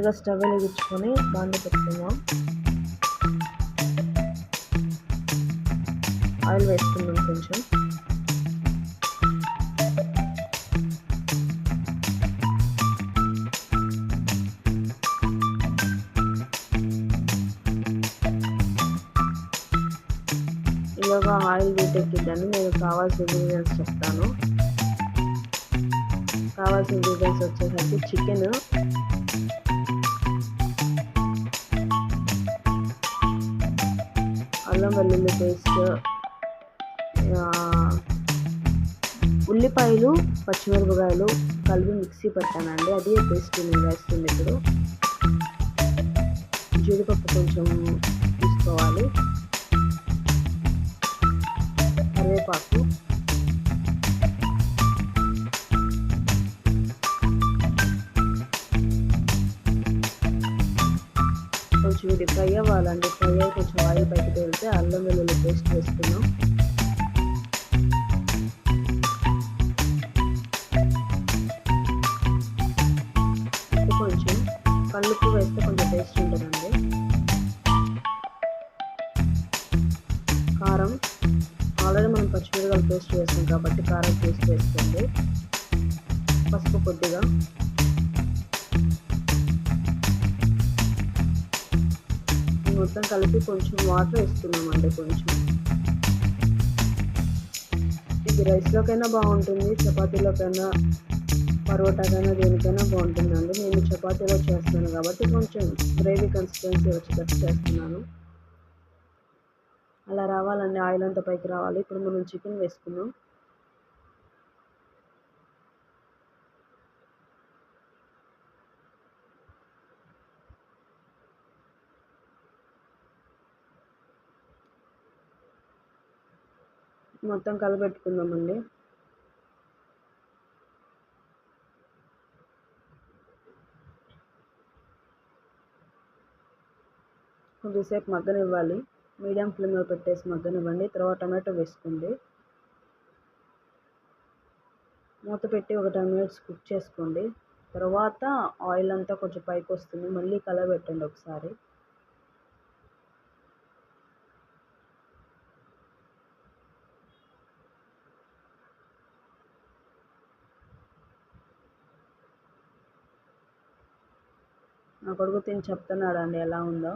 ముందుగా స్టవ్ వెలిగించుకొని బాండి పెట్టుకుందాం. ఆయిల్ వేసుకుందాం కొంచెం. ఇలాగా ఆయిల్ వీటెక్కిద్దని నేను కావాల్సిన ఇంగ్రీడియంట్స్ చెప్తాను. కావాల్సిన ఇంగ్రీడియంట్స్ వచ్చేసరికి చికెన్, అల్లం వెల్లుల్లి పేస్ట్, ఉల్లిపాయలు, పచ్చిమిరపకాయలు కలిపి మిక్సీ పెట్టానండి. అది పేస్ట్ నేను వేస్తుంది. ఇప్పుడు జీడిపప్పు కొంచెం తీసుకోవాలి, కరివేపాకు, కొంచెం ఇది ఫ్రై అవ్వాలండి. ఫ్రై అయ్యి కొంచెం ఆయిల్ బయటకు వెళ్తే అల్లం వెల్లుల్లి పేస్ట్ వేసుకున్నాం. కొంచెం కల్లుప్పు వేస్తే కొంచెం టేస్ట్ ఉంటుందండి. కారం, ఆల్రెడీ మనం పచ్చిమిరపకాయలు పేస్ట్ వేస్తాం కాబట్టి కారం పేస్ట్ వేసుకోండి. పసుపు కొద్దిగా, మొత్తం కలిపి కొంచెం వాటర్ వేస్తున్నామండి. కొంచెం ఇది రైస్లోకైనా బాగుంటుంది, చపాతీలోకైనా, పరోటాకైనా, దేనికైనా బాగుంటుందండి. నేను చపాతీలో చేస్తున్నాను కాబట్టి కొంచెం గ్రేవీ కన్సిస్టెన్సీ వచ్చేటట్టు చేస్తున్నాను. అలా రావాలండి, ఆయిల్ అంతా పైకి రావాలి. ఇప్పుడు మనం చికెన్ వేసుకున్నాం. మొత్తం కలబెట్టుకుందామండి. కొద్దిసేపు మగ్గనివ్వాలి. మీడియం ఫ్లేమ్లో పెట్టేసి మగ్గనివ్వండి. తర్వాత టమాటో వేసుకోండి. మూత పెట్టి ఒక 10 minutes కుక్ చేసుకోండి. తర్వాత ఆయిల్ అంతా కొంచెం పైకి వస్తుంది. మళ్ళీ కలబెట్టండి ఒకసారి. నా కొడుకు తిని చెప్తున్నాడండి ఎలా ఉందో.